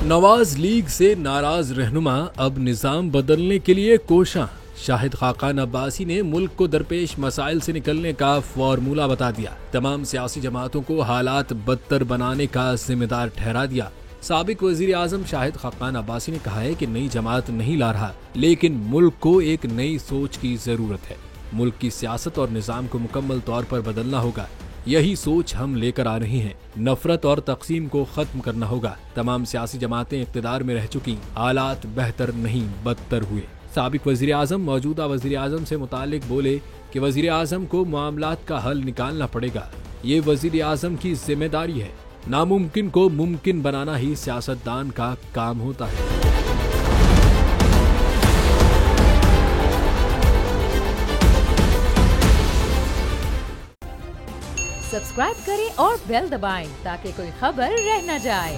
Nawaz league से नाराज रहनुमा अब निजाम बदलने के लिए कोशां। शाहिद खाकान अब्बासी ने मुल्क को दरपेश मसाइल से निकलने का फॉर्मूला बता दिया। तमाम सियासी जमातों को हालात बदतर बनाने का जिम्मेदार ठहरा दिया। साबिक वजीर आजम शाहिद खाकान अब्बासी ने कहा है कि नई जमात नहीं ला रहा, लेकिन मुल्क को एक नई सोच की जरूरत है। मुल्क की सियासत और निजाम को मुकम्मल तौर पर बदलना होगा। यही सोच हम लेकर आ रहे हैं। नफरत और तकसीम को खत्म करना होगा। तमाम सियासी जमातें इक़्तिदार में रह चुकी, हालात बेहतर नहीं बदतर हुए। साबिक वजीर आजम मौजूदा वजीर आजम से मुतालिक बोले कि वजीर आजम को मामलात का हल निकालना पड़ेगा। ये वजीर आजम की जिम्मेदारी है। नामुमकिन को मुमकिन बनाना ही सियासतदान का काम होता है। सब्सक्राइब करें और बेल दबाएं ताकि कोई खबर रह न जाए।